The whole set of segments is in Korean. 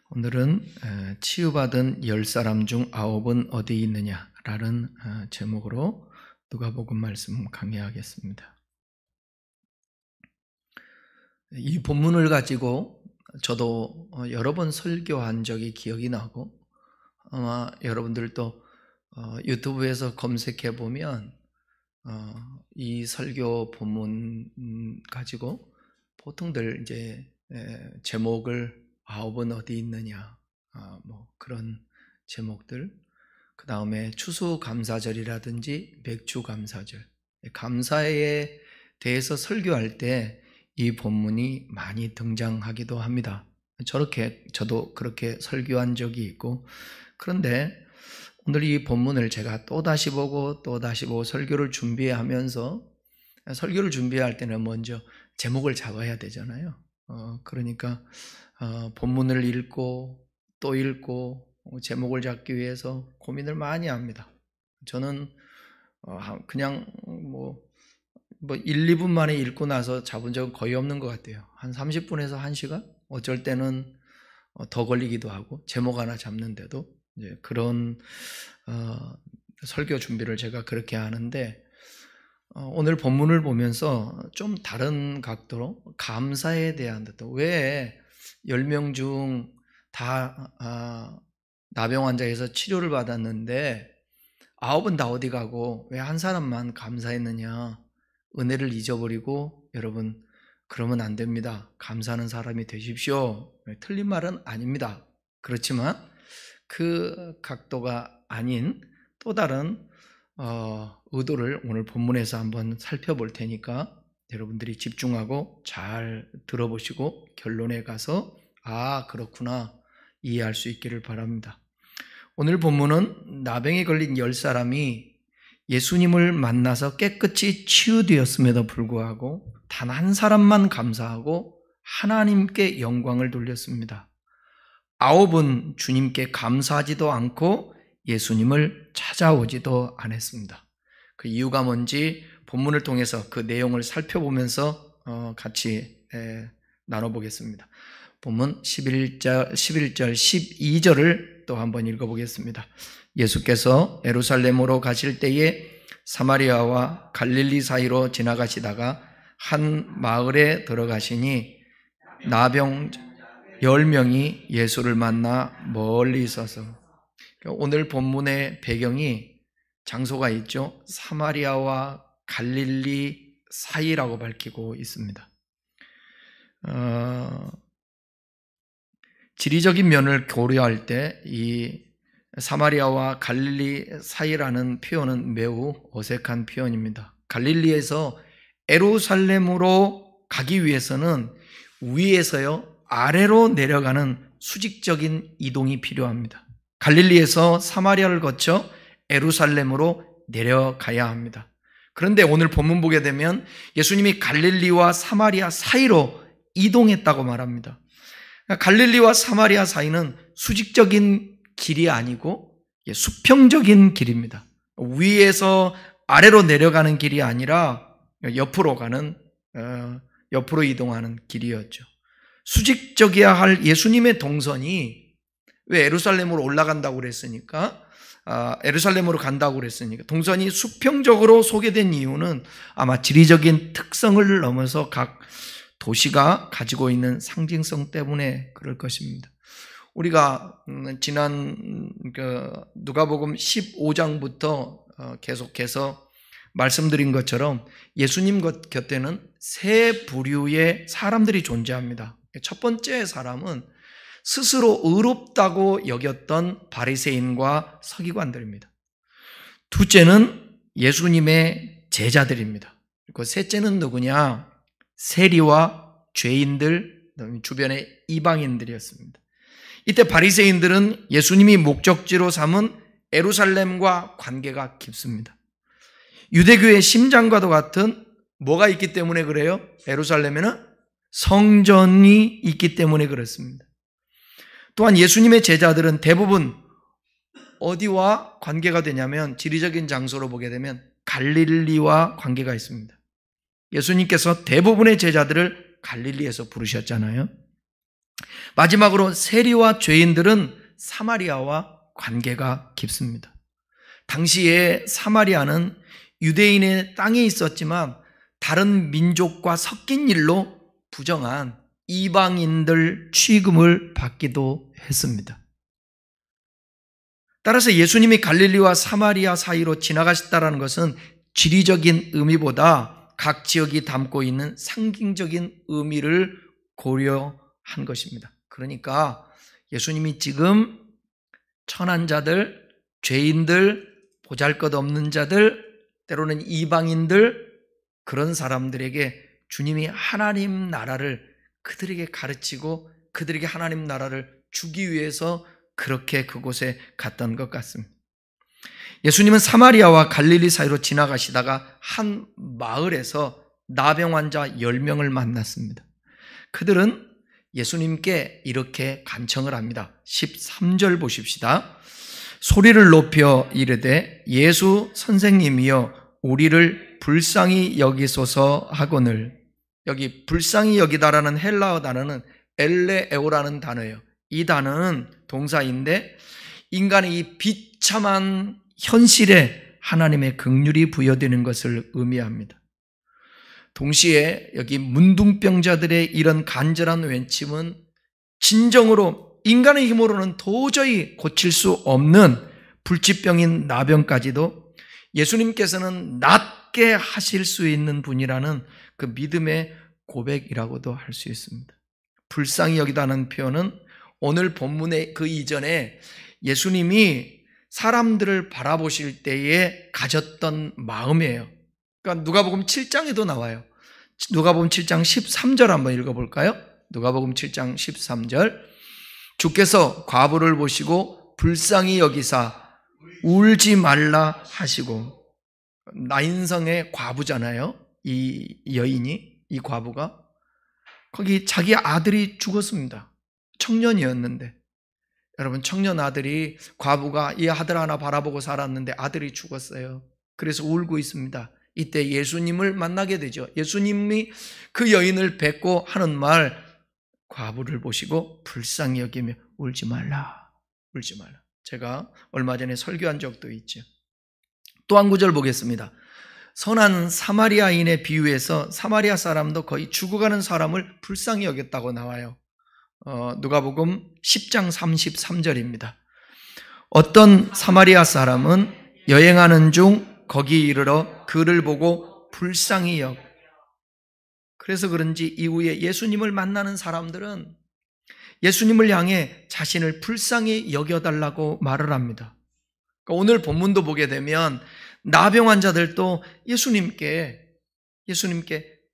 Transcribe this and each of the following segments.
오늘은 치유받은 10사람 중 9은 어디 있느냐라는 제목으로 누가복음 말씀 강의하겠습니다. 이 본문을 가지고 저도 여러 번 설교한 적이 기억이 나고, 아마 여러분들도 유튜브에서 검색해 보면 이 설교 본문 가지고 보통들 이제 제목을 9은 어디 있느냐, 뭐 그런 제목들, 그 다음에 추수감사절이라든지 맥주감사절, 감사에 대해서 설교할 때 이 본문이 많이 등장하기도 합니다. 저도 그렇게 설교한 적이 있고, 그런데 오늘 이 본문을 제가 또다시 보고 설교를 준비하면서, 설교를 준비할 때는 먼저 제목을 잡아야 되잖아요. 그러니까 본문을 읽고 또 읽고 제목을 잡기 위해서 고민을 많이 합니다. 저는 그냥 뭐 1, 2분 만에 읽고 나서 잡은 적은 거의 없는 것 같아요. 한 30분에서 1시간? 어쩔 때는 더 걸리기도 하고, 제목 하나 잡는데도 이제 그런 설교 준비를 제가 그렇게 하는데, 오늘 본문을 보면서 좀 다른 각도로 감사에 대한, 왜 10명 중 다 나병 환자에서 치료를 받았는데 9은 다 어디 가고 왜 한 사람만 감사했느냐, 은혜를 잊어버리고, 여러분 그러면 안 됩니다. 감사하는 사람이 되십시오. 틀린 말은 아닙니다. 그렇지만 그 각도가 아닌 또 다른 의도를 오늘 본문에서 한번 살펴볼 테니까 여러분들이 집중하고 잘 들어보시고 결론에 가서 그렇구나 이해할 수 있기를 바랍니다. 오늘 본문은 나병에 걸린 10사람이 예수님을 만나서 깨끗이 치유되었음에도 불구하고 단 한 사람만 감사하고 하나님께 영광을 돌렸습니다. 9은 주님께 감사하지도 않고 예수님을 찾아오지도 않았습니다. 그 이유가 뭔지 본문을 통해서 그 내용을 살펴보면서 같이 나눠보겠습니다. 본문 11절, 12절을 또 한번 읽어보겠습니다. 예수께서 예루살렘으로 가실 때에 사마리아와 갈릴리 사이로 지나가시다가 한 마을에 들어가시니 나병 10명이 예수를 만나 멀리 있어서, 오늘 본문의 배경이 장소가 있죠. 사마리아와 갈릴리 사이라고 밝히고 있습니다. 지리적인 면을 고려할 때 이 사마리아와 갈릴리 사이라는 표현은 매우 어색한 표현입니다. 갈릴리에서 예루살렘으로 가기 위해서는 위에서요 아래로 내려가는 수직적인 이동이 필요합니다. 갈릴리에서 사마리아를 거쳐 예루살렘으로 내려가야 합니다. 그런데 오늘 본문 보게 되면 예수님이 갈릴리와 사마리아 사이로 이동했다고 말합니다. 갈릴리와 사마리아 사이는 수직적인 길이 아니고 수평적인 길입니다. 위에서 아래로 내려가는 길이 아니라 옆으로 이동하는 길이었죠. 수직적이어야 할 예수님의 동선이, 왜 예루살렘으로 올라간다고 그랬으니까, 예루살렘으로 간다고 그랬으니까 동선이 수평적으로 소개된 이유는 아마 지리적인 특성을 넘어서 각 도시가 가지고 있는 상징성 때문에 그럴 것입니다. 우리가 지난 누가복음 15장부터 계속해서 말씀드린 것처럼 예수님 곁에는 세 부류의 사람들이 존재합니다. 첫 번째 사람은 스스로 의롭다고 여겼던 바리새인과 서기관들입니다. 둘째는 예수님의 제자들입니다. 그리고 셋째는 누구냐? 세리와 죄인들, 주변의 이방인들이었습니다. 이때 바리새인들은 예수님이 목적지로 삼은 예루살렘과 관계가 깊습니다. 유대교의 심장과도 같은 뭐가 있기 때문에 그래요? 예루살렘에는 성전이 있기 때문에 그렇습니다. 또한 예수님의 제자들은 대부분 어디와 관계가 되냐면, 지리적인 장소로 보게 되면 갈릴리와 관계가 있습니다. 예수님께서 대부분의 제자들을 갈릴리에서 부르셨잖아요. 마지막으로 세리와 죄인들은 사마리아와 관계가 깊습니다. 당시에 사마리아는 유대인의 땅에 있었지만 다른 민족과 섞인 일로 부정한 이방인들 취급을 받기도 했습니다. 따라서 예수님이 갈릴리와 사마리아 사이로 지나가셨다는 것은 지리적인 의미보다 각 지역이 담고 있는 상징적인 의미를 고려한 것입니다. 그러니까 예수님이 지금 천한 자들, 죄인들, 보잘것없는 자들, 때로는 이방인들, 그런 사람들에게 주님이 하나님 나라를 그들에게 가르치고 그들에게 하나님 나라를 주기 위해서 그렇게 그곳에 갔던 것 같습니다. 예수님은 사마리아와 갈릴리 사이로 지나가시다가 한 마을에서 나병 환자 10명을 만났습니다. 그들은 예수님께 이렇게 간청을 합니다. 13절 보십시다. 소리를 높여 이르되 예수 선생님이여 우리를 불쌍히 여기소서 하거늘. 여기 불쌍히 여기다라는 헬라어 단어는 엘레에오라는 단어예요. 이 단어는 동사인데 인간의 이 비참한 현실에 하나님의 긍휼이 부여되는 것을 의미합니다. 동시에 여기 문둥병자들의 이런 간절한 외침은 진정으로 인간의 힘으로는 도저히 고칠 수 없는 불치병인 나병까지도 예수님께서는 낫게 하실 수 있는 분이라는 그 믿음의 고백이라고도 할 수 있습니다. 불쌍히 여기다는 표현은 오늘 본문의 그 이전에 예수님이 사람들을 바라보실 때에 가졌던 마음이에요. 그러니까 누가복음 7장에도 나와요. 누가복음 7장 13절 한번 읽어볼까요? 누가복음 7장 13절. 주께서 과부를 보시고 불쌍히 여기사 울지 말라 하시고. 나인성의 과부잖아요. 이 여인이, 이 과부가. 거기 자기 아들이 죽었습니다. 청년이었는데. 여러분, 청년 아들이, 과부가 이 아들 하나 바라보고 살았는데 아들이 죽었어요. 그래서 울고 있습니다. 이때 예수님을 만나게 되죠. 예수님이 그 여인을 뵙고 하는 말, 과부를 보시고 불쌍히 여기며 울지 말라, 울지 말라. 제가 얼마 전에 설교한 적도 있죠. 또 한 구절 보겠습니다. 선한 사마리아인의 비유에서 사마리아 사람도 거의 죽어가는 사람을 불쌍히 여겼다고 나와요. 누가복음 10장 33절입니다. 어떤 사마리아 사람은 여행하는 중 거기 이르러 그를 보고 불쌍히 여겨. 그래서 그런지 이후에 예수님을 만나는 사람들은 예수님을 향해 자신을 불쌍히 여겨달라고 말을 합니다. 그러니까 오늘 본문도 보게 되면 나병 환자들도 예수님께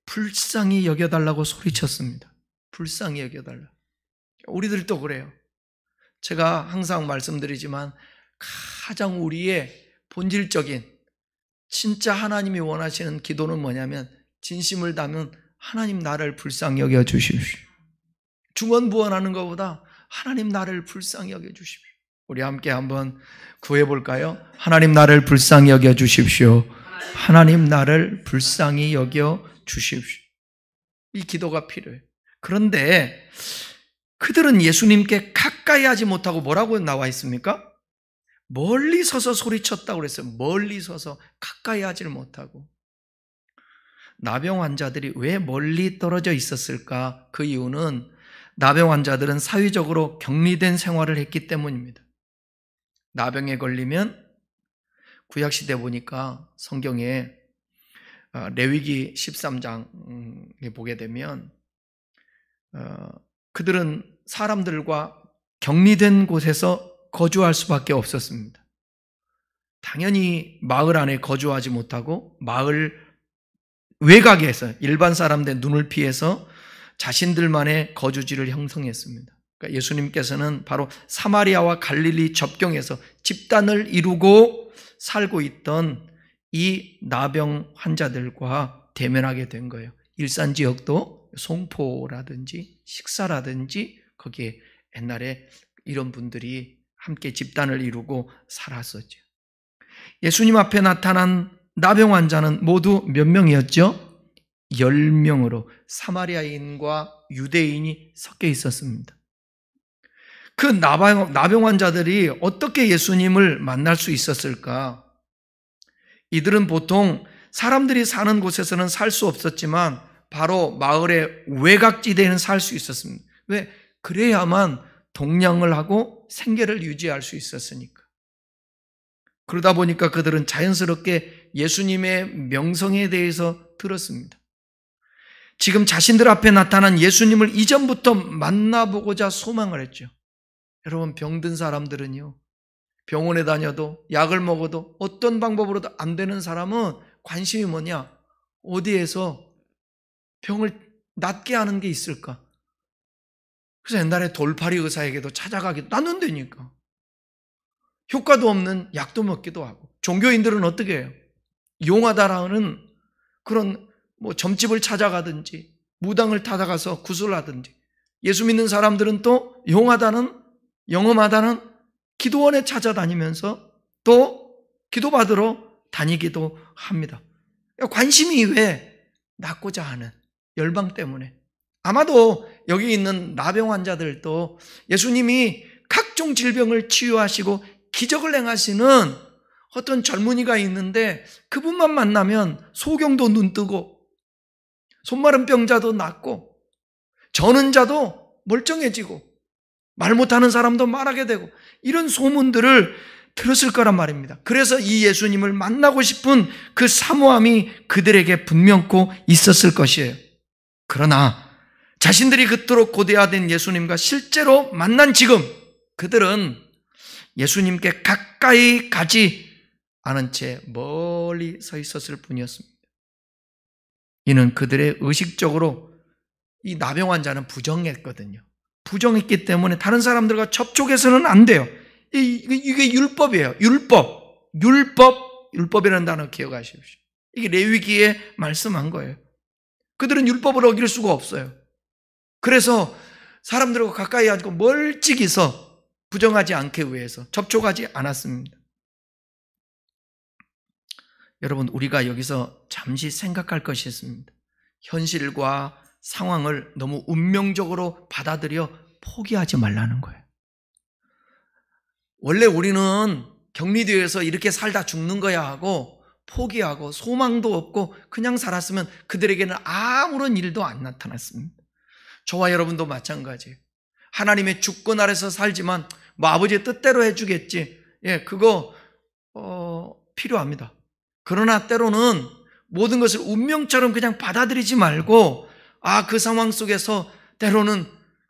불쌍히 여겨달라고 소리쳤습니다. 불쌍히 여겨달라. 우리들도 그래요. 제가 항상 말씀드리지만 가장 우리의 본질적인 진짜 하나님이 원하시는 기도는 뭐냐면 진심을 담은 하나님 나를 불쌍히 여겨 주십시오. 중언부언하는 것보다 하나님 나를 불쌍히 여겨 주십시오. 우리 함께 한번 구해볼까요? 하나님 나를 불쌍히 여겨 주십시오. 하나님 나를 불쌍히 여겨 주십시오. 이 기도가 필요해요. 그런데 그들은 예수님께 가까이 하지 못하고 뭐라고 나와 있습니까? 멀리 서서 소리쳤다고 그랬어요. 멀리 서서 가까이 하지를 못하고. 나병 환자들이 왜 멀리 떨어져 있었을까? 그 이유는 나병 환자들은 사회적으로 격리된 생활을 했기 때문입니다. 나병에 걸리면 구약시대 보니까 성경에 레위기 13장에 보게 되면 그들은 사람들과 격리된 곳에서 거주할 수밖에 없었습니다. 당연히 마을 안에 거주하지 못하고 마을 외곽에서 일반 사람들의 눈을 피해서 자신들만의 거주지를 형성했습니다. 그러니까 예수님께서는 바로 사마리아와 갈릴리 접경에서 집단을 이루고 살고 있던 이 나병 환자들과 대면하게 된 거예요. 일산 지역도 송포라든지 식사라든지 거기에 옛날에 이런 분들이 함께 집단을 이루고 살았었죠. 예수님 앞에 나타난 나병 환자는 모두 몇 명이었죠? 10명으로 사마리아인과 유대인이 섞여 있었습니다. 그 나병 환자들이 어떻게 예수님을 만날 수 있었을까? 이들은 보통 사람들이 사는 곳에서는 살 수 없었지만 바로 마을의 외곽지대에는 살 수 있었습니다. 왜? 그래야만 동냥을 하고 생계를 유지할 수 있었으니까. 그러다 보니까 그들은 자연스럽게 예수님의 명성에 대해서 들었습니다. 지금 자신들 앞에 나타난 예수님을 이전부터 만나보고자 소망을 했죠. 여러분, 병든 사람들은요, 병원에 다녀도 약을 먹어도 어떤 방법으로도 안 되는 사람은 관심이 뭐냐? 어디에서 병을 낫게 하는 게 있을까? 그래서 옛날에 돌팔이 의사에게도 찾아가기도 낫는다니까. 효과도 없는 약도 먹기도 하고. 종교인들은 어떻게 해요? 용하다라는 그런 점집을 찾아가든지 무당을 찾아가서 구슬하든지, 예수 믿는 사람들은 또 영험하다는 기도원에 찾아다니면서 또 기도받으러 다니기도 합니다. 관심이 왜? 낫고자 하는 열방 때문에. 아마도 여기 있는 나병 환자들도 예수님이 각종 질병을 치유하시고 기적을 행하시는 어떤 젊은이가 있는데 그분만 만나면 소경도 눈뜨고 손마른 병자도 낫고 저는 자도 멀쩡해지고 말 못하는 사람도 말하게 되고 이런 소문들을 들었을 거란 말입니다. 그래서 이 예수님을 만나고 싶은 그 사모함이 그들에게 분명코 있었을 것이에요. 그러나 자신들이 그토록 고대하던 예수님과 실제로 만난 지금 그들은 예수님께 가까이 가지 않은 채 멀리 서 있었을 뿐이었습니다. 이는 그들의 의식적으로 이 나병 환자는 부정했거든요. 부정했기 때문에 다른 사람들과 접촉해서는 안 돼요. 이게 율법이에요. 율법이라는 단어 기억하십시오. 이게 레위기에 말씀한 거예요. 그들은 율법을 어길 수가 없어요. 그래서 사람들과 가까이 앉고 멀찍이서 부정하지 않기 위해서 접촉하지 않았습니다. 여러분, 우리가 여기서 잠시 생각할 것이 있습니다. 현실과 상황을 너무 운명적으로 받아들여 포기하지 말라는 거예요. 원래 우리는 격리되어서 이렇게 살다 죽는 거야 하고 포기하고 소망도 없고 그냥 살았으면 그들에게는 아무런 일도 안 나타났습니다. 저와 여러분도 마찬가지예요. 하나님의 주권 아래서 살지만 아버지의 뜻대로 해주겠지. 그거 필요합니다. 그러나 때로는 모든 것을 운명처럼 그냥 받아들이지 말고 그 상황 속에서 때로는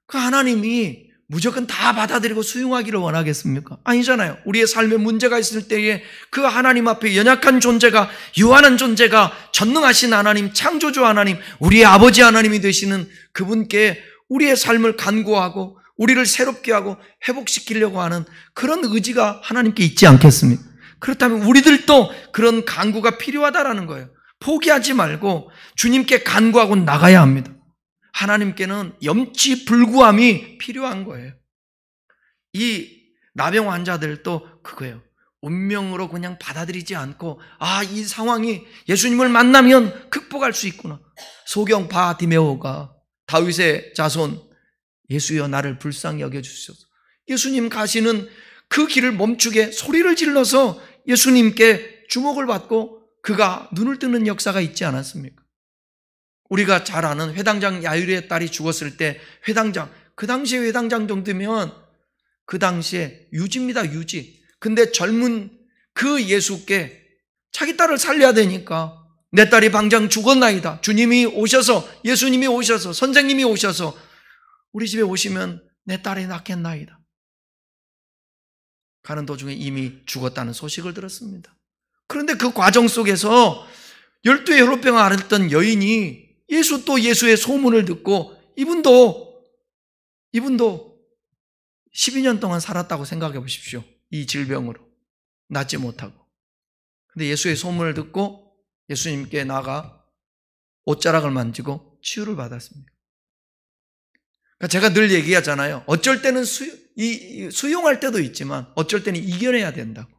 그 하나님이 무조건 다 받아들이고 수용하기를 원하겠습니까? 아니잖아요. 우리의 삶에 문제가 있을 때에 그 하나님 앞에 연약한 존재가, 유한한 존재가 전능하신 하나님, 창조주 하나님, 우리의 아버지 하나님이 되시는 그분께 우리의 삶을 간구하고 우리를 새롭게 하고 회복시키려고 하는 그런 의지가 하나님께 있지 않겠습니까? 그렇다면 우리들도 그런 간구가 필요하다라는 거예요. 포기하지 말고 주님께 간구하고 나가야 합니다. 하나님께는 염치불구함이 필요한 거예요. 이 나병 환자들도 그거예요. 운명으로 그냥 받아들이지 않고 이 상황이 예수님을 만나면 극복할 수 있구나. 소경 바디메오가 다윗의 자손, 예수여 나를 불쌍히 여겨주소서. 예수님 가시는 그 길을 멈추게 소리를 질러서 예수님께 주목을 받고 그가 눈을 뜨는 역사가 있지 않았습니까? 우리가 잘 아는 회당장 야이로의 딸이 죽었을 때 회당장, 그 당시에 회당장 정도면 그 당시에 유지입니다, 유지. 근데 젊은 그 예수께 자기 딸을 살려야 되니까 내 딸이 방장 죽었나이다. 주님이 오셔서, 예수님이 오셔서, 선생님이 오셔서 우리 집에 오시면 내 딸이 낫겠나이다. 가는 도중에 이미 죽었다는 소식을 들었습니다. 그런데 그 과정 속에서 12의 혈루병을 앓았던 여인이 예수의 소문을 듣고 이분도 12년 동안 살았다고 생각해 보십시오. 이 질병으로 낫지 못하고. 근데 예수의 소문을 듣고 예수님께 나가 옷자락을 만지고 치유를 받았습니다. 그러니까 제가 늘 얘기하잖아요. 어쩔 때는 수용할 때도 있지만 어쩔 때는 이겨내야 된다고.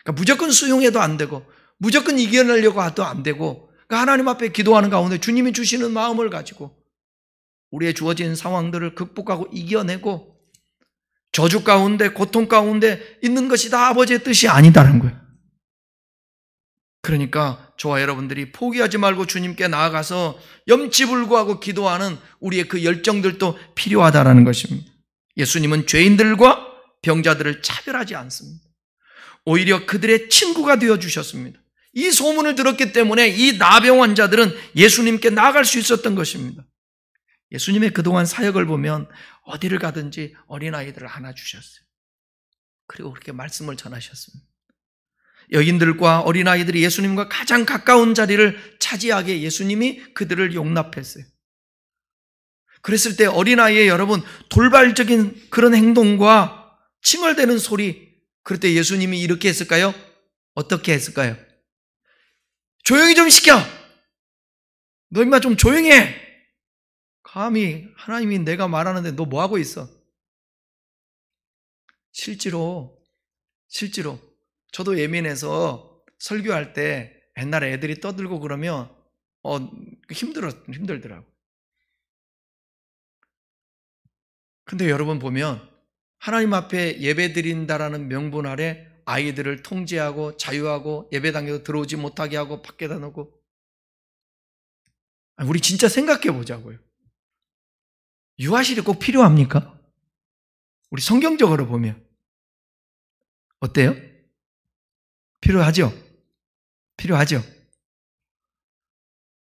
그러니까 무조건 수용해도 안 되고 무조건 이겨내려고 해도 안 되고, 하나님 앞에 기도하는 가운데 주님이 주시는 마음을 가지고 우리의 주어진 상황들을 극복하고 이겨내고 저주 가운데 고통 가운데 있는 것이 다 아버지의 뜻이 아니다라는 거예요. 그러니까 저와 여러분들이 포기하지 말고 주님께 나아가서 염치불구하고 기도하는 우리의 그 열정들도 필요하다라는 것입니다. 예수님은 죄인들과 병자들을 차별하지 않습니다. 오히려 그들의 친구가 되어주셨습니다. 이 소문을 들었기 때문에 이 나병 환자들은 예수님께 나아갈 수 있었던 것입니다. 예수님의 그동안 사역을 보면 어디를 가든지 어린아이들을 안아주셨어요. 그리고 그렇게 말씀을 전하셨습니다. 여인들과 어린아이들이 예수님과 가장 가까운 자리를 차지하게 예수님이 그들을 용납했어요. 그랬을 때 어린아이의 여러분 돌발적인 그런 행동과 칭얼대는 소리, 그럴 때 예수님이 이렇게 했을까요? 어떻게 했을까요? 조용히 좀 시켜! 너 임마 좀 조용히 해! 감히 하나님이 내가 말하는데 너 뭐하고 있어? 실제로 저도 예민해서 설교할 때 옛날에 애들이 떠들고 그러면 힘들더라고. 근데 여러분 보면 하나님 앞에 예배 드린다라는 명분 아래 아이들을 통제하고 자유하고 예배당에 들어오지 못하게 하고 밖에다 놓고, 우리 진짜 생각해 보자고요. 유아실이 꼭 필요합니까? 우리 성경적으로 보면 어때요? 필요하죠?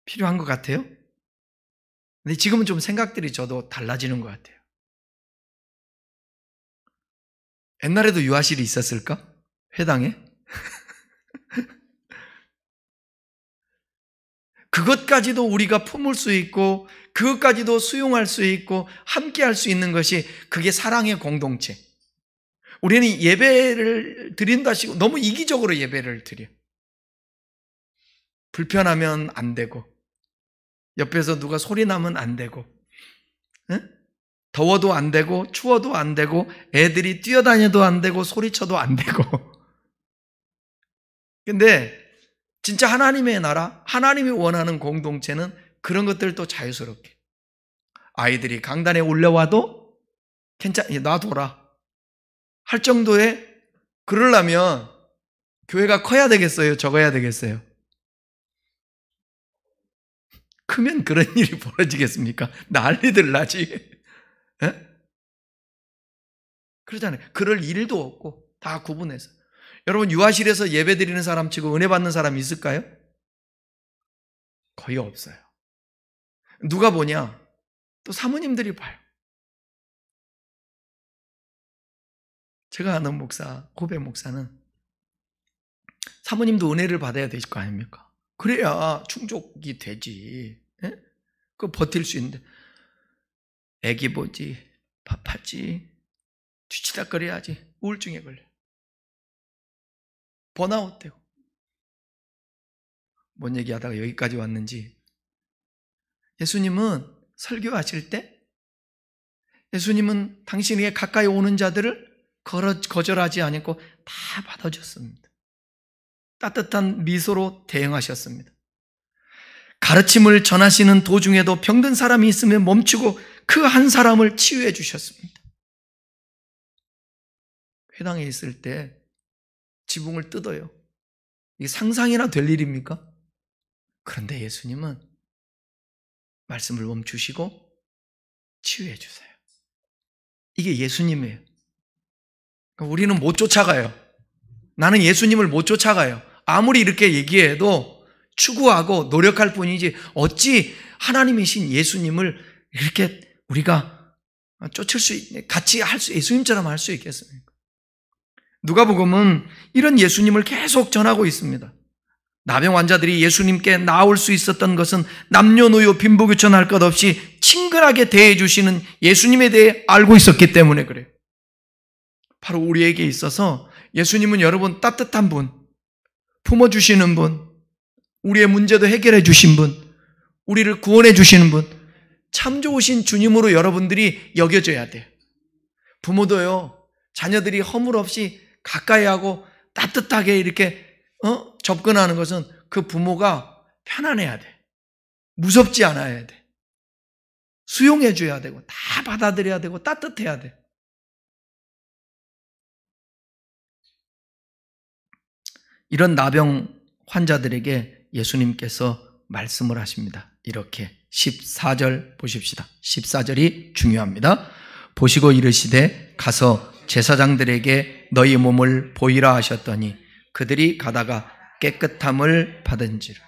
필요한 것 같아요? 근데 지금은 좀 생각들이 저도 달라지는 것 같아요. 옛날에도 유아실이 있었을까? 회당에? 그것까지도 우리가 품을 수 있고 그것까지도 수용할 수 있고 함께 할 수 있는 것이 그게 사랑의 공동체. 우리는 예배를 드린다시고 너무 이기적으로 예배를 드려. 불편하면 안 되고 옆에서 누가 소리 나면 안 되고, 응? 더워도 안 되고 추워도 안 되고 애들이 뛰어다녀도 안 되고 소리쳐도 안 되고. 근데 진짜 하나님의 나라, 하나님이 원하는 공동체는 그런 것들도 자유스럽게, 아이들이 강단에 올라와도 놔둬라 할 정도의, 그러려면 교회가 커야 되겠어요? 적어야 되겠어요? 크면 그런 일이 벌어지겠습니까? 난리들 나지. 에? 그러잖아요. 그럴 일도 없고 다 구분해서. 여러분 유아실에서 예배 드리는 사람 치고 은혜 받는 사람 있을까요? 거의 없어요. 누가 보냐? 또 사모님들이 봐요. 제가 아는 목사, 고백 목사는 사모님도 은혜를 받아야 될 거 아닙니까? 그래야 충족이 되지. 에? 그 버틸 수 있는데 애기 보지, 밥하지, 뒤치다거려야지, 우울증에 걸려. 번아웃 되고. 뭔 얘기하다가 여기까지 왔는지. 예수님은 설교하실 때 예수님은 당신에게 가까이 오는 자들을 거절하지 않고 다 받아줬습니다. 따뜻한 미소로 대응하셨습니다. 가르침을 전하시는 도중에도 병든 사람이 있으면 멈추고 그 한 사람을 치유해 주셨습니다. 회당에 있을 때 지붕을 뜯어요. 이게 상상이나 될 일입니까? 그런데 예수님은 말씀을 멈추시고 치유해 주세요. 이게 예수님이에요. 우리는 못 쫓아가요. 나는 예수님을 못 쫓아가요. 아무리 이렇게 얘기해도 추구하고 노력할 뿐이지 어찌 하나님이신 예수님을 이렇게 우리가 쫓을 수 같이 할 수, 예수님처럼 할 수 있겠습니까? 누가복음은 이런 예수님을 계속 전하고 있습니다. 나병 환자들이 예수님께 나올 수 있었던 것은 남녀노소 빈부귀천할 것 없이 친근하게 대해 주시는 예수님에 대해 알고 있었기 때문에 그래요. 바로 우리에게 있어서 예수님은 여러분 따뜻한 분, 품어주시는 분, 우리의 문제도 해결해 주신 분, 우리를 구원해 주시는 분, 참 좋으신 주님으로 여러분들이 여겨져야 돼요. 부모도요, 자녀들이 허물 없이 가까이 하고 따뜻하게 이렇게 접근하는 것은 그 부모가 편안해야 돼. 무섭지 않아야 돼. 수용해줘야 되고 다 받아들여야 되고 따뜻해야 돼. 이런 나병 환자들에게 예수님께서 말씀을 하십니다. 이렇게 14절 보십시다. 14절이 중요합니다. 보시고 이르시되 가서 제사장들에게 너희 몸을 보이라 하셨더니 그들이 가다가 깨끗함을 받은지라.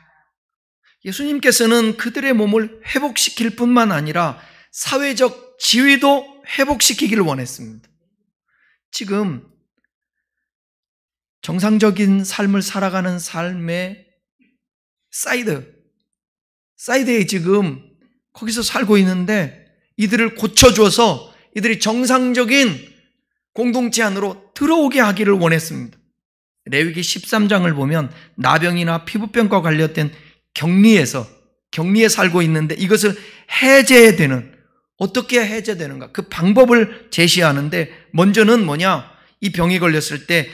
예수님께서는 그들의 몸을 회복시킬 뿐만 아니라 사회적 지위도 회복시키기를 원했습니다. 지금 정상적인 삶을 살아가는 삶의 사이드에 지금 거기서 살고 있는데 이들을 고쳐줘서 이들이 정상적인 공동체 안으로 들어오게 하기를 원했습니다. 레위기 13장을 보면 나병이나 피부병과 관련된 격리에 살고 있는데 이것을 어떻게 해제되는가 그 방법을 제시하는데 먼저는 뭐냐, 이 병이 걸렸을 때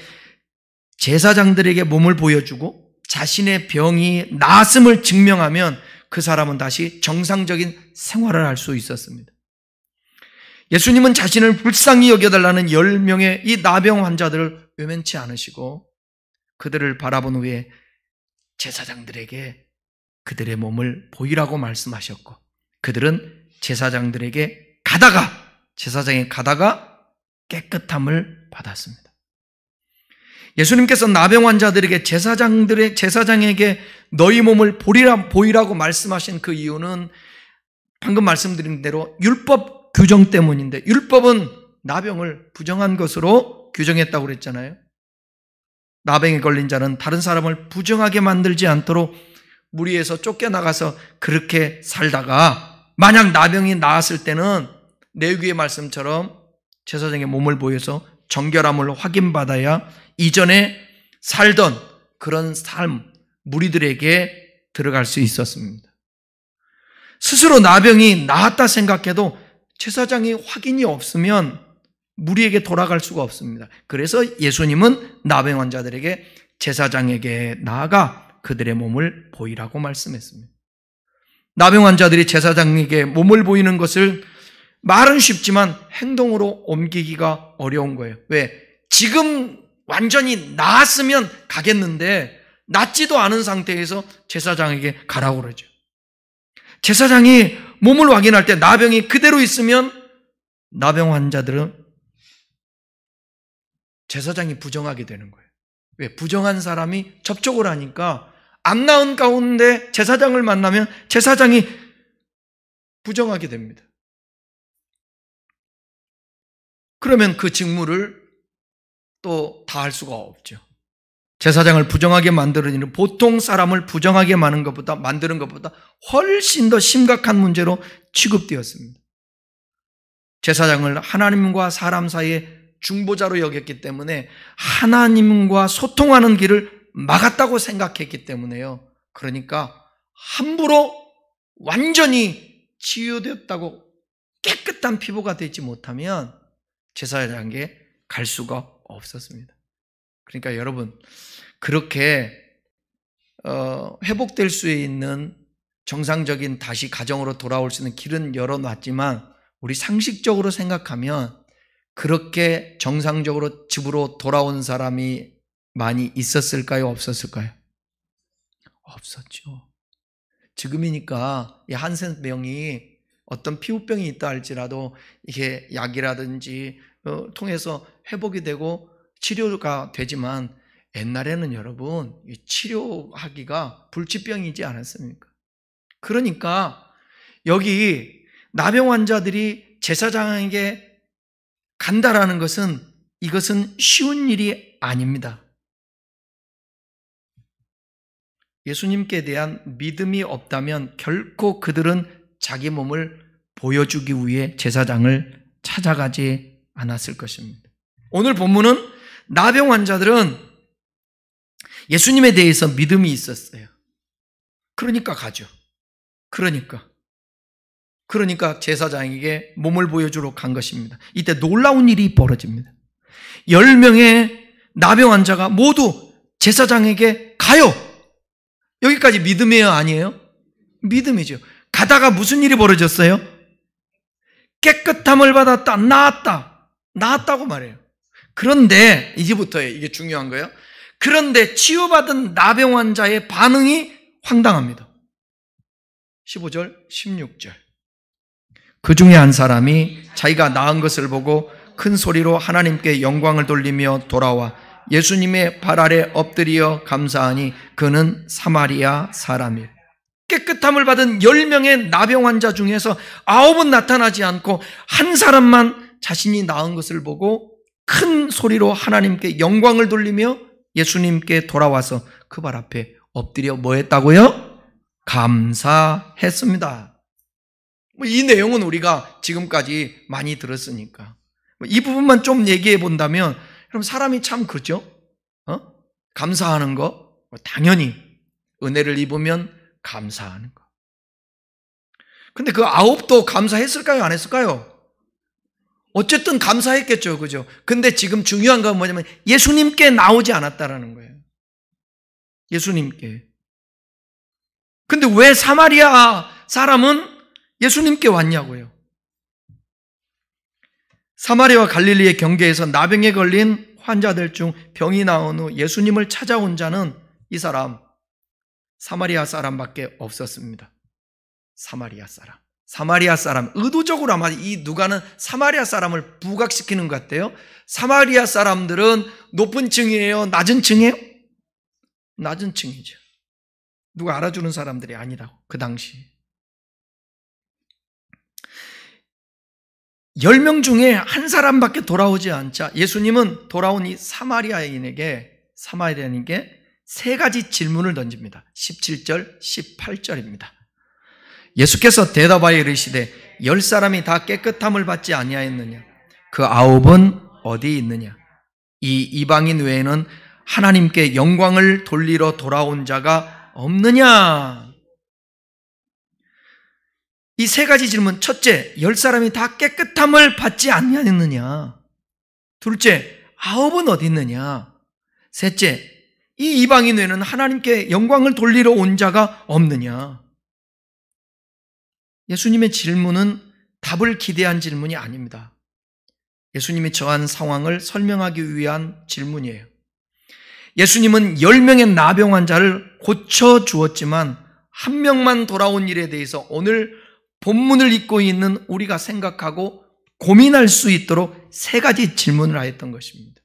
제사장들에게 몸을 보여주고 자신의 병이 나았음을 증명하면 그 사람은 다시 정상적인 생활을 할 수 있었습니다. 예수님은 자신을 불쌍히 여겨달라는 10명의 이 나병 환자들을 외면치 않으시고 그들을 바라본 후에 제사장들에게 그들의 몸을 보이라고 말씀하셨고 그들은 제사장에 가다가 깨끗함을 받았습니다. 예수님께서 나병 환자들에게 제사장에게 너희 몸을 보이라고 말씀하신 그 이유는 방금 말씀드린 대로 율법 규정 때문인데, 율법은 나병을 부정한 것으로 규정했다고 그랬잖아요. 나병에 걸린 자는 다른 사람을 부정하게 만들지 않도록 무리에서 쫓겨나가서 그렇게 살다가 만약 나병이 나았을 때는 레위기의 말씀처럼 제사장의 몸을 보여서 정결함을 확인받아야 이전에 살던 그런 삶, 무리들에게 들어갈 수 있었습니다. 스스로 나병이 나았다 생각해도 제사장이 확인이 없으면 무리에게 돌아갈 수가 없습니다. 그래서 예수님은 나병 환자들에게 제사장에게 나아가 그들의 몸을 보이라고 말씀했습니다. 나병 환자들이 제사장에게 몸을 보이는 것을 말은 쉽지만 행동으로 옮기기가 어려운 거예요. 왜? 지금 완전히 나았으면 가겠는데 낫지도 않은 상태에서 제사장에게 가라고 그러죠. 제사장이 몸을 확인할 때 나병이 그대로 있으면 나병 환자들은 제사장이 부정하게 되는 거예요. 왜? 부정한 사람이 접촉을 하니까 안 나은 가운데 제사장을 만나면 제사장이 부정하게 됩니다. 그러면 그 직무를 또 다 할 수가 없죠. 제사장을 부정하게 만드는 일은 보통 사람을 부정하게 만드는 것보다 훨씬 더 심각한 문제로 취급되었습니다. 제사장을 하나님과 사람 사이의 중보자로 여겼기 때문에 하나님과 소통하는 길을 막았다고 생각했기 때문에요. 그러니까 함부로 완전히 치유되었다고 깨끗한 피부가 되지 못하면 제사장에게 갈 수가 없었습니다. 그러니까 여러분, 그렇게 회복될 수 있는 정상적인 다시 가정으로 돌아올 수 있는 길은 열어놨지만 우리 상식적으로 생각하면 그렇게 정상적으로 집으로 돌아온 사람이 많이 있었을까요? 없었을까요? 없었죠. 지금이니까 이 한센병이 어떤 피부병이 있다 할지라도 이게 약이라든지 통해서 회복이 되고 치료가 되지만 옛날에는 여러분 치료하기가 불치병이지 않았습니까? 그러니까 여기 나병 환자들이 제사장에게 간다라는 것은 이것은 쉬운 일이 아닙니다. 예수님께 대한 믿음이 없다면 결코 그들은 자기 몸을 보여주기 위해 제사장을 찾아가지 않았을 것입니다. 오늘 본문은 나병 환자들은 예수님에 대해서 믿음이 있었어요. 그러니까 가죠. 그러니까 제사장에게 몸을 보여주러 간 것입니다. 이때 놀라운 일이 벌어집니다. 10명의 나병 환자가 모두 제사장에게 가요. 여기까지 믿음이에요, 아니에요? 믿음이죠. 가다가 무슨 일이 벌어졌어요? 깨끗함을 받았다, 나았다고 말해요. 그런데 이제부터예요. 이게 중요한 거예요. 그런데 치유받은 나병 환자의 반응이 황당합니다. 15절, 16절. 그 중에 한 사람이 자기가 나은 것을 보고 큰 소리로 하나님께 영광을 돌리며 돌아와 예수님의 발 아래 엎드려 감사하니 그는 사마리아 사람이에요. 깨끗함을 받은 10명의 나병 환자 중에서 9은 나타나지 않고 한 사람만 자신이 나은 것을 보고 큰 소리로 하나님께 영광을 돌리며 예수님께 돌아와서 그 발 앞에 엎드려 뭐 했다고요? 감사했습니다. 이 내용은 우리가 지금까지 많이 들었으니까 이 부분만 좀 얘기해 본다면, 그럼 사람이 참 그죠? 감사하는 거 당연히 은혜를 입으면 감사하는 거. 근데 그 9도 감사했을까요? 안 했을까요? 어쨌든 감사했겠죠, 그죠? 근데 지금 중요한 건 뭐냐면 예수님께 나오지 않았다라는 거예요. 예수님께. 근데 왜 사마리아 사람은 예수님께 왔냐고요? 사마리아와 갈릴리의 경계에서 나병에 걸린 환자들 중 병이 나은 후 예수님을 찾아온 자는 이 사람, 사마리아 사람밖에 없었습니다. 사마리아 사람. 의도적으로 아마 이 누가는 사마리아 사람을 부각시키는 것 같아요. 사마리아 사람들은 높은 층이에요? 낮은 층이에요? 낮은 층이죠. 누가 알아주는 사람들이 아니라고, 그 당시. 10명 중에 한 사람밖에 돌아오지 않자 예수님은 돌아온 이 사마리아인에게 세 가지 질문을 던집니다. 17절, 18절입니다. 예수께서 대답하여 이르시되 10사람이 다 깨끗함을 받지 아니하였느냐? 그 9은 어디 있느냐? 이 이방인 외에는 하나님께 영광을 돌리러 돌아온 자가 없느냐? 이 세 가지 질문. 첫째, 10사람이 다 깨끗함을 받지 아니하였느냐? 둘째, 9은 어디 있느냐? 셋째, 이 이방인 외에는 하나님께 영광을 돌리러 온 자가 없느냐? 예수님의 질문은 답을 기대한 질문이 아닙니다. 예수님이 처한 상황을 설명하기 위한 질문이에요. 예수님은 10명의 나병 환자를 고쳐주었지만 한 명만 돌아온 일에 대해서 오늘 본문을 읽고 있는 우리가 생각하고 고민할 수 있도록 세 가지 질문을 하였던 것입니다.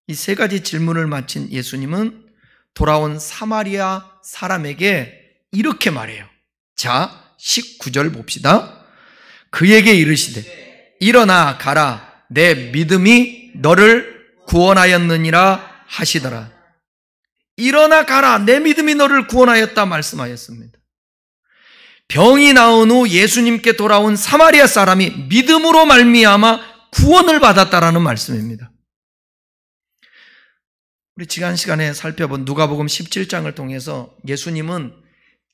이 세 가지 질문을 마친 예수님은 돌아온 사마리아 사람에게 이렇게 말해요. 자, 19절 봅시다. 그에게 이르시되 일어나 가라, 내 믿음이 너를 구원하였느니라 하시더라. 일어나 가라, 내 믿음이 너를 구원하였다 말씀하였습니다. 병이 나은 후 예수님께 돌아온 사마리아 사람이 믿음으로 말미암아 구원을 받았다라는 말씀입니다. 우리 지난 시간에 살펴본 누가복음 17장을 통해서 예수님은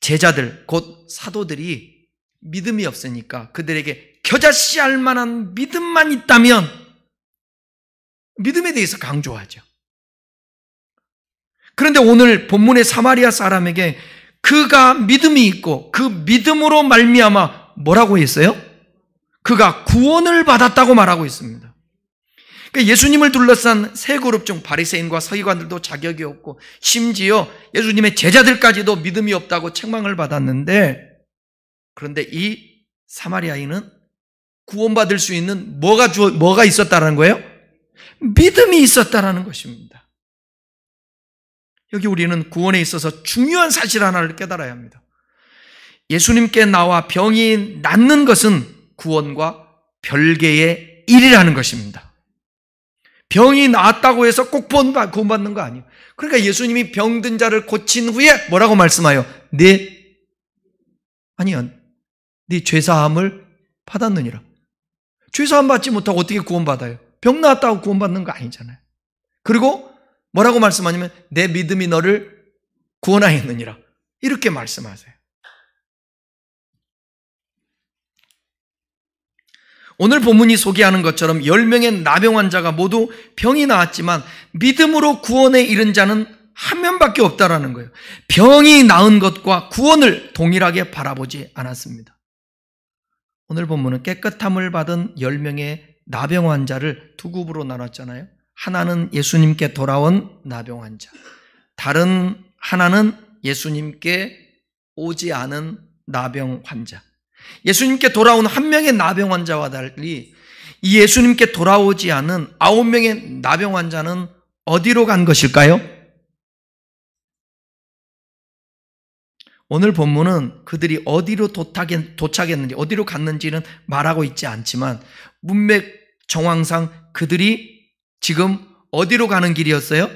제자들, 곧 사도들이 믿음이 없으니까 그들에게 겨자씨알 만한 믿음만 있다면 믿음에 대해서 강조하죠. 그런데 오늘 본문의 사마리아 사람에게 그가 믿음이 있고 그 믿음으로 말미암아 뭐라고 했어요? 그가 구원을 받았다고 말하고 있습니다. 그러니까 예수님을 둘러싼 세 그룹 중 바리새인과 서기관들도 자격이 없고 심지어 예수님의 제자들까지도 믿음이 없다고 책망을 받았는데, 그런데 이 사마리아인은 구원받을 수 있는 뭐가 있었다는 거예요? 믿음이 있었다는 것입니다. 여기 우리는 구원에 있어서 중요한 사실 하나를 깨달아야 합니다. 예수님께 나와 병이 낫는 것은 구원과 별개의 일이라는 것입니다. 병이 나았다고 해서 꼭 구원받는 거 아니에요. 그러니까 예수님이 병든 자를 고친 후에 뭐라고 말씀하여? 네 죄사함을 받았느니라. 죄사함 받지 못하고 어떻게 구원받아요? 병 나았다고 구원받는 거 아니잖아요. 그리고 뭐라고 말씀하냐면 내 믿음이 너를 구원하였느니라, 이렇게 말씀하세요. 오늘 본문이 소개하는 것처럼 10명의 나병 환자가 모두 병이 나았지만 믿음으로 구원에 이른 자는 한 면밖에 없다라는 거예요. 병이 나은 것과 구원을 동일하게 바라보지 않았습니다. 오늘 본문은 깨끗함을 받은 10명의 나병 환자를 두 그룹으로 나눴잖아요. 하나는 예수님께 돌아온 나병 환자, 다른 하나는 예수님께 오지 않은 나병 환자. 예수님께 돌아온 한 명의 나병 환자와 달리 이 예수님께 돌아오지 않은 9명의 나병 환자는 어디로 간 것일까요? 오늘 본문은 그들이 어디로 도착했는지, 어디로 갔는지는 말하고 있지 않지만 문맥 정황상 그들이 지금 어디로 가는 길이었어요?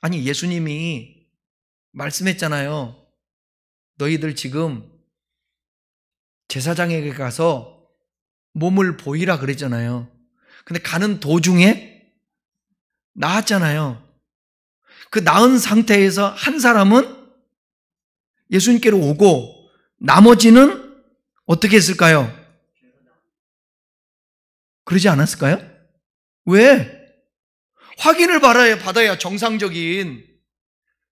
아니, 예수님이 말씀했잖아요. 너희들 지금 제사장에게 가서 몸을 보이라 그랬잖아요. 근데 가는 도중에 나았잖아요. 그 나은 상태에서 한 사람은 예수님께로 오고 나머지는 어떻게 했을까요? 그러지 않았을까요? 왜? 확인을 받아야 정상적인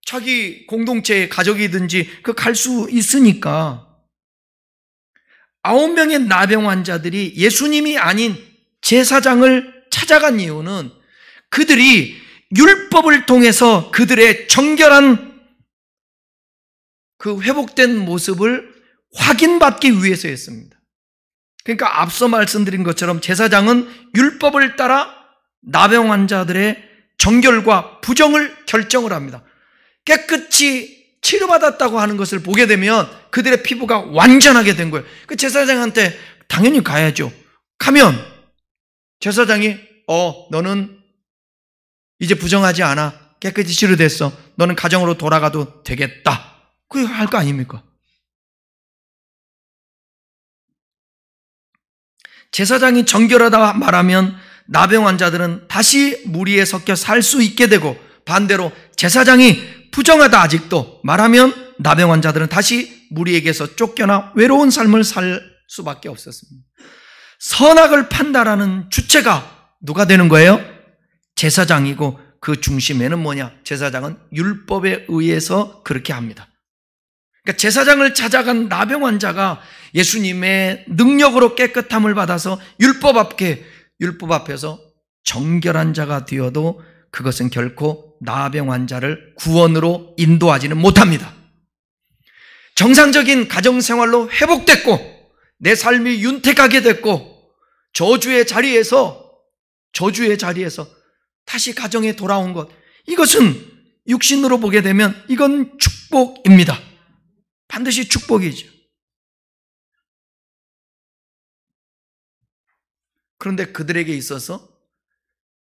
자기 공동체의 가족이든지 갈 수 있으니까. 9명의 나병 환자들이 예수님이 아닌 제사장을 찾아간 이유는 그들이 율법을 통해서 그들의 정결한 그 회복된 모습을 확인받기 위해서였습니다. 그러니까 앞서 말씀드린 것처럼 제사장은 율법을 따라 나병 환자들의 정결과 부정을 결정을 합니다. 깨끗이 치료받았다고 하는 것을 보게 되면 그들의 피부가 완전하게 된 거예요. 그 제사장한테 당연히 가야죠. 가면 제사장이 너는 이제 부정하지 않아. 깨끗이 치료됐어. 너는 가정으로 돌아가도 되겠다. 그거 할 거 아닙니까? 제사장이 정결하다 말하면 나병 환자들은 다시 무리에 섞여 살 수 있게 되고, 반대로 제사장이 부정하다 아직도 말하면 나병 환자들은 다시 무리에게서 쫓겨나 외로운 삶을 살 수밖에 없었습니다. 선악을 판단하는 주체가 누가 되는 거예요? 제사장이고, 그 중심에는 뭐냐? 제사장은 율법에 의해서 그렇게 합니다. 그러니까 제사장을 찾아간 나병 환자가 예수님의 능력으로 깨끗함을 받아서 율법 앞에서 정결한 자가 되어도 그것은 결코 나병 환자를 구원으로 인도하지는 못합니다. 정상적인 가정생활로 회복됐고 내 삶이 윤택하게 됐고 저주의 자리에서 다시 가정에 돌아온 것, 이것은 육신으로 보게 되면 이건 축복입니다. 반드시 축복이죠. 그런데 그들에게 있어서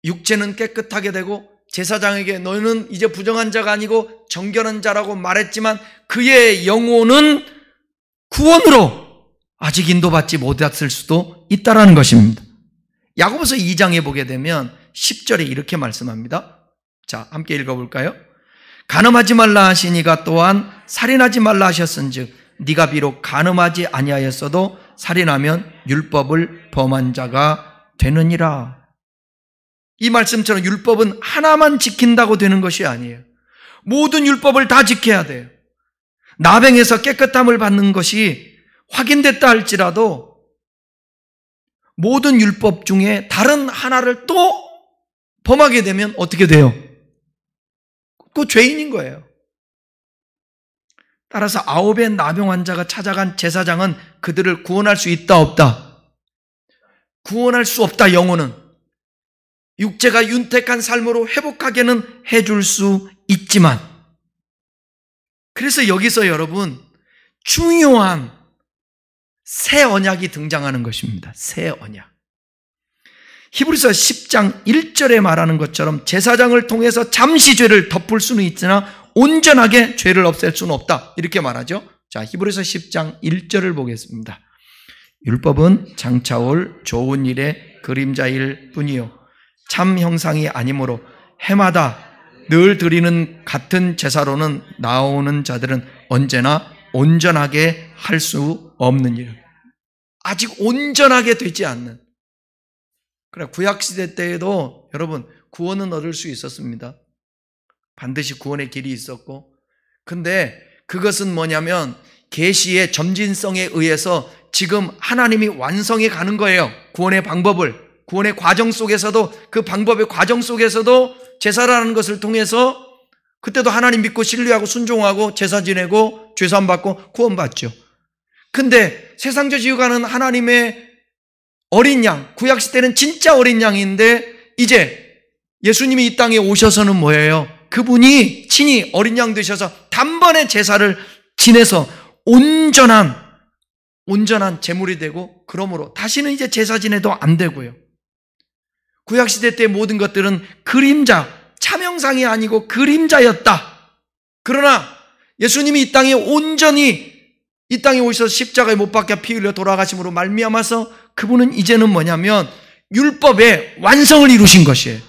육체는 깨끗하게 되고 제사장에게 너는 이제 부정한 자가 아니고 정결한 자라고 말했지만 그의 영혼은 구원으로 아직 인도받지 못했을 수도 있다는 것입니다. 야고보서 2장에 보게 되면 10절에 이렇게 말씀합니다. 자, 함께 읽어볼까요? 간음하지 말라 하시니가 또한 살인하지 말라 하셨은즉 네가 비록 간음하지 아니하였어도 살인하면 율법을 범한 자가 되느니라. 이 말씀처럼 율법은 하나만 지킨다고 되는 것이 아니에요. 모든 율법을 다 지켜야 돼요. 나병에서 깨끗함을 받는 것이 확인됐다 할지라도 모든 율법 중에 다른 하나를 또 범하게 되면 어떻게 돼요? 그 죄인인 거예요. 따라서 9의 나병 환자가 찾아간 제사장은 그들을 구원할 수 있다 없다? 구원할 수 없다. 영혼은 육체가 윤택한 삶으로 회복하게는 해줄 수 있지만, 그래서 여기서 여러분 중요한 새 언약이 등장하는 것입니다. 새 언약. 히브리서 10장 1절에 말하는 것처럼 제사장을 통해서 잠시 죄를 덮을 수는 있으나 온전하게 죄를 없앨 수는 없다, 이렇게 말하죠. 자, 히브리서 10장 1절을 보겠습니다. 율법은 장차 올 좋은 일의 그림자일 뿐이요 참 형상이 아니므로 해마다 늘 드리는 같은 제사로는 나오는 자들은 언제나 온전하게 할 수 없는 일. 아직 온전하게 되지 않는. 그래, 구약시대 때에도 여러분 구원은 얻을 수 있었습니다. 반드시 구원의 길이 있었고, 근데 그것은 뭐냐면 계시의 점진성에 의해서 지금 하나님이 완성해 가는 거예요. 구원의 방법을. 구원의 과정 속에서도, 그 방법의 과정 속에서도 제사라는 것을 통해서 그때도 하나님 믿고 신뢰하고 순종하고 제사 지내고 죄사함 받고 구원받죠. 근데 세상적 지어가는 하나님의 어린 양, 구약시대는 진짜 어린 양인데 이제 예수님이 이 땅에 오셔서는 뭐예요? 그분이 친히 어린 양 되셔서 단번에 제사를 지내서 온전한 제물이 되고, 그러므로 다시는 이제 제사 지내도 안 되고요. 구약시대 때 모든 것들은 그림자, 차명상이 아니고 그림자였다. 그러나 예수님이 이 땅에 온전히 이 땅에 오셔서 십자가에 못 박혀 피 흘려 돌아가심으로 말미암아서 그분은 이제는 뭐냐면 율법의 완성을 이루신 것이에요.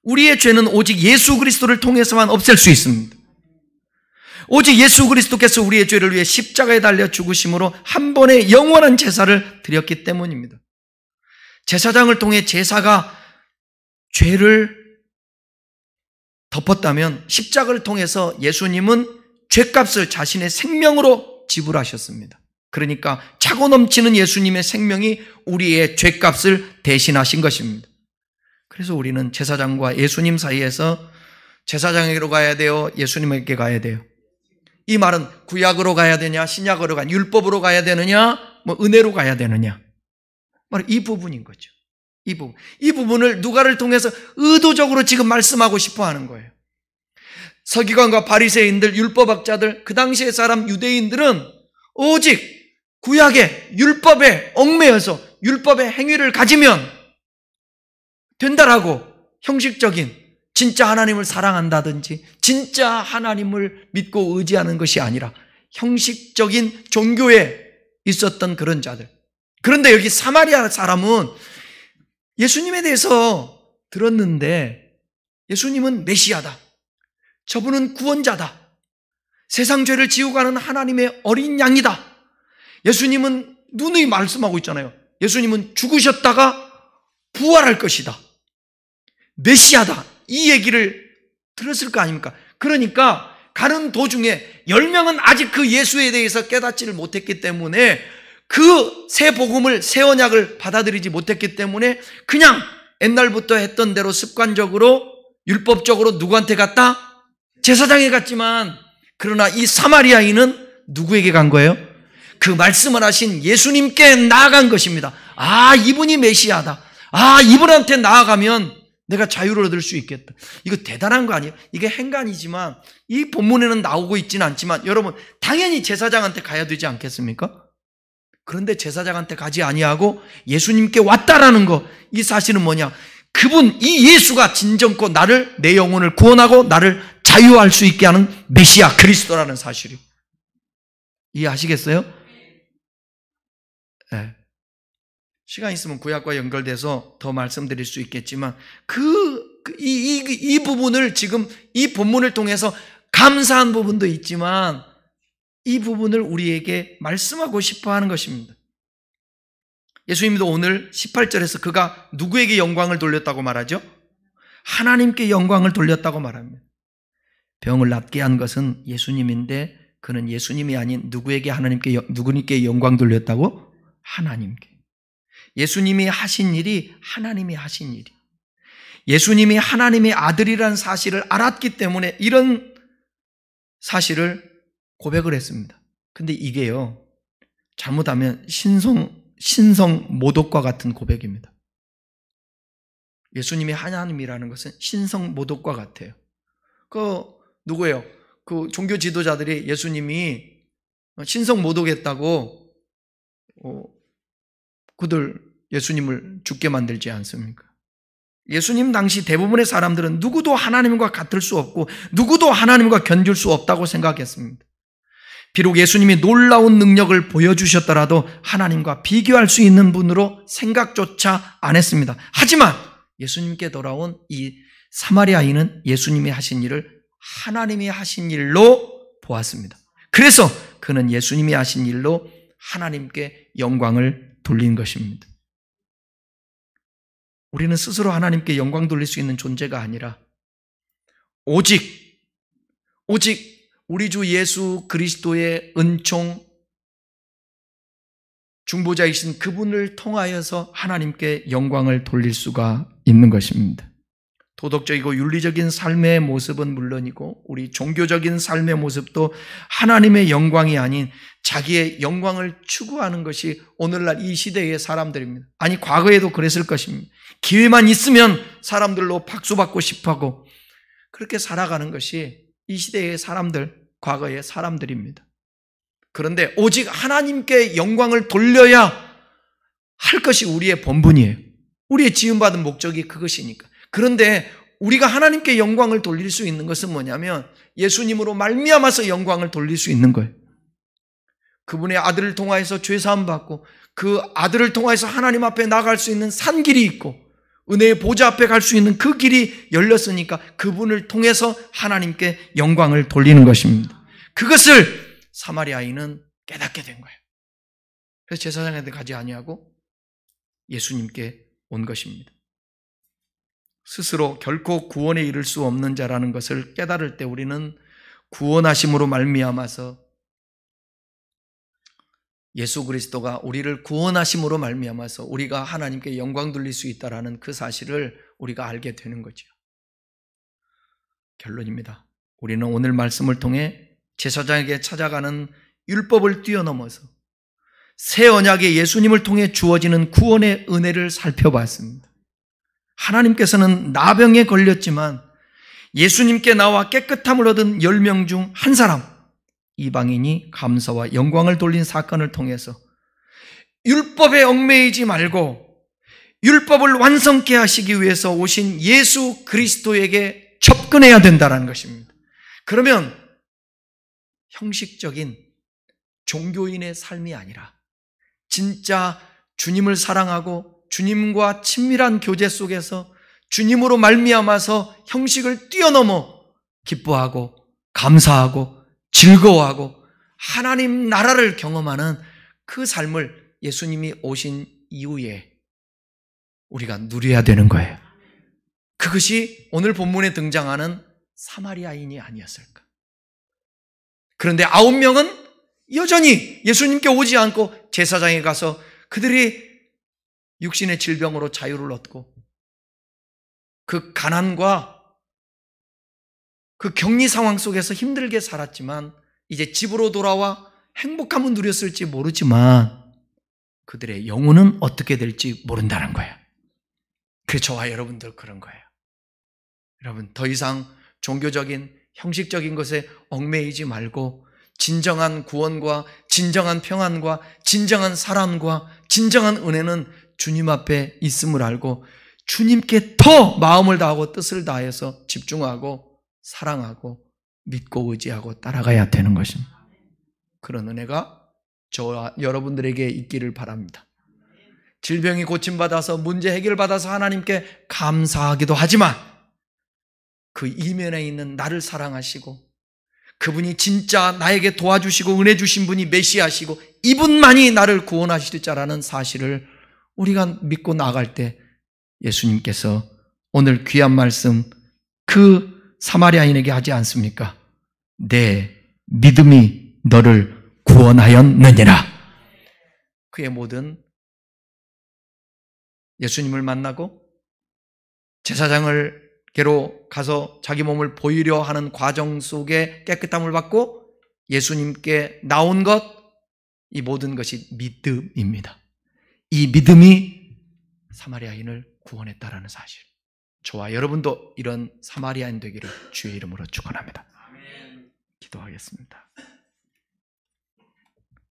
우리의 죄는 오직 예수 그리스도를 통해서만 없앨 수 있습니다. 오직 예수 그리스도께서 우리의 죄를 위해 십자가에 달려 죽으심으로 한 번의 영원한 제사를 드렸기 때문입니다. 제사장을 통해 제사가 죄를 덮었다면 십자가를 통해서 예수님은 죄값을 자신의 생명으로 지불하셨습니다. 그러니까 차고 넘치는 예수님의 생명이 우리의 죄값을 대신하신 것입니다. 그래서 우리는 제사장과 예수님 사이에서 제사장에게로 가야 돼요? 예수님에게 가야 돼요? 이 말은 구약으로 가야 되냐, 신약으로 가야, 율법으로 가야 되느냐, 은혜로 가야 되느냐. 바로 이 부분인 거죠. 이 부분을 누가를 통해서 의도적으로 지금 말씀하고 싶어 하는 거예요. 서기관과 바리새인들, 율법학자들, 그 당시의 사람 유대인들은 오직 구약의 율법에 얽매여서 율법의 행위를 가지면 된다라고, 형식적인 진짜 하나님을 사랑한다든지 진짜 하나님을 믿고 의지하는 것이 아니라 형식적인 종교에 있었던 그런 자들. 그런데 여기 사마리아 사람은 예수님에 대해서 들었는데 예수님은 메시아다, 저분은 구원자다, 세상 죄를 지우고 가는 하나님의 어린 양이다. 예수님은 누누이 말씀하고 있잖아요. 예수님은 죽으셨다가 부활할 것이다, 메시아다. 이 얘기를 들었을 거 아닙니까? 그러니까 가는 도중에 10명은 아직 그 예수에 대해서 깨닫지를 못했기 때문에, 그 새 복음을, 새 언약을 받아들이지 못했기 때문에 그냥 옛날부터 했던 대로 습관적으로 율법적으로 누구한테 갔다? 제사장에 갔지만, 그러나 이 사마리아인은 누구에게 간 거예요? 그 말씀을 하신 예수님께 나아간 것입니다. 아, 이분이 메시아다. 아, 이분한테 나아가면 내가 자유를 얻을 수 있겠다. 이거 대단한 거 아니에요? 이게 행간이지만 이 본문에는 나오고 있지는 않지만 여러분, 당연히 제사장한테 가야 되지 않겠습니까? 그런데 제사장한테 가지 아니하고 예수님께 왔다라는 거, 이 사실은 뭐냐? 그분, 이 예수가 진정코 나를, 내 영혼을 구원하고 나를 자유할 수 있게 하는 메시아 그리스도라는 사실이. 이해하시겠어요? 네. 시간 있으면 구약과 연결돼서 더 말씀드릴 수 있겠지만 이 부분을 지금 이 본문을 통해서 감사한 부분도 있지만 이 부분을 우리에게 말씀하고 싶어 하는 것입니다. 예수님도 오늘 18절에서 그가 누구에게 영광을 돌렸다고 말하죠? 하나님께 영광을 돌렸다고 말합니다. 병을 낫게 한 것은 예수님인데 그는 예수님이 아닌 누구에게 누구님께 영광 돌렸다고? 하나님께. 예수님이 하신 일이 하나님이 하신 일이, 예수님이 하나님의 아들이라는 사실을 알았기 때문에 이런 사실을 고백을 했습니다. 근데 이게요, 잘못하면 신성 모독과 같은 고백입니다. 예수님이 하나님이라는 것은 신성 모독과 같아요. 누구예요? 그 종교 지도자들이 예수님이 신성 모독했다고 그들 예수님을 죽게 만들지 않습니까? 예수님 당시 대부분의 사람들은 누구도 하나님과 같을 수 없고 누구도 하나님과 견줄 수 없다고 생각했습니다. 비록 예수님이 놀라운 능력을 보여주셨더라도 하나님과 비교할 수 있는 분으로 생각조차 안 했습니다. 하지만 예수님께 돌아온 이 사마리아인은 예수님이 하신 일을 하나님이 하신 일로 보았습니다. 그래서 그는 예수님이 하신 일로 하나님께 영광을 돌린 것입니다. 우리는 스스로 하나님께 영광 돌릴 수 있는 존재가 아니라 오직 우리 주 예수 그리스도의 은총 중보자이신 그분을 통하여서 하나님께 영광을 돌릴 수가 있는 것입니다. 도덕적이고 윤리적인 삶의 모습은 물론이고 우리 종교적인 삶의 모습도 하나님의 영광이 아닌 자기의 영광을 추구하는 것이 오늘날 이 시대의 사람들입니다. 아니, 과거에도 그랬을 것입니다. 기회만 있으면 사람들로 박수받고 싶어하고 그렇게 살아가는 것이 이 시대의 사람들, 과거의 사람들입니다. 그런데 오직 하나님께 영광을 돌려야 할 것이 우리의 본분이에요. 우리의 지음받은 목적이 그것이니까. 그런데 우리가 하나님께 영광을 돌릴 수 있는 것은 뭐냐면 예수님으로 말미암아서 영광을 돌릴 수 있는 거예요. 그분의 아들을 통하여서 죄사함 받고 그 아들을 통하여서 하나님 앞에 나갈 수 있는 산길이 있고 은혜의 보좌 앞에 갈 수 있는 그 길이 열렸으니까 그분을 통해서 하나님께 영광을 돌리는 것입니다. 그것을 사마리아인은 깨닫게 된 거예요. 그래서 제사장한테 가지 아니하고 예수님께 온 것입니다. 스스로 결코 구원에 이를 수 없는 자라는 것을 깨달을 때 우리는 구원하심으로 말미암아서 예수 그리스도가 우리를 구원하심으로 말미암아서 우리가 하나님께 영광 돌릴 수 있다라는 그 사실을 우리가 알게 되는 거죠. 결론입니다. 우리는 오늘 말씀을 통해 제사장에게 찾아가는 율법을 뛰어넘어서 새 언약의 예수님을 통해 주어지는 구원의 은혜를 살펴봤습니다. 하나님께서는 나병에 걸렸지만 예수님께 나와 깨끗함을 얻은 10명 중 한 사람, 이방인이 감사와 영광을 돌린 사건을 통해서 율법에 얽매이지 말고 율법을 완성케 하시기 위해서 오신 예수 그리스도에게 접근해야 된다는 것입니다. 그러면 형식적인 종교인의 삶이 아니라 진짜 주님을 사랑하고 주님과 친밀한 교제 속에서 주님으로 말미암아서 형식을 뛰어넘어 기뻐하고 감사하고 즐거워하고 하나님 나라를 경험하는 그 삶을 예수님이 오신 이후에 우리가 누려야 되는 거예요. 그것이 오늘 본문에 등장하는 사마리아인이 아니었을까? 그런데 9명은 여전히 예수님께 오지 않고 제사장에 가서 그들이 육신의 질병으로 자유를 얻고 그 가난과 그 격리 상황 속에서 힘들게 살았지만 이제 집으로 돌아와 행복함은 누렸을지 모르지만 그들의 영혼은 어떻게 될지 모른다는 거예요. 그래서 저와 여러분들 그런 거예요. 여러분, 더 이상 종교적인 형식적인 것에 얽매이지 말고 진정한 구원과 진정한 평안과 진정한 사랑과 진정한 은혜는 주님 앞에 있음을 알고 주님께 더 마음을 다하고 뜻을 다해서 집중하고 사랑하고 믿고 의지하고 따라가야 되는 것입니다. 그런 은혜가 저와 여러분들에게 있기를 바랍니다. 질병이 고침받아서 문제 해결받아서 하나님께 감사하기도 하지만 그 이면에 있는 나를 사랑하시고 그분이 진짜 나에게 도와주시고 은혜 주신 분이 메시아시고 이분만이 나를 구원하실 자라는 사실을 우리가 믿고 나갈 때 예수님께서 오늘 귀한 말씀 그 사마리아인에게 하지 않습니까? 내 믿음이 너를 구원하였느니라. 그의 모든 예수님을 만나고 제사장을께로 가서 자기 몸을 보이려 하는 과정 속에 깨끗함을 받고 예수님께 나온 것, 이 모든 것이 믿음입니다. 이 믿음이 사마리아인을 구원했다라는 사실. 저와 여러분도 이런 사마리아인 되기를 주의 이름으로 축원합니다. 기도하겠습니다.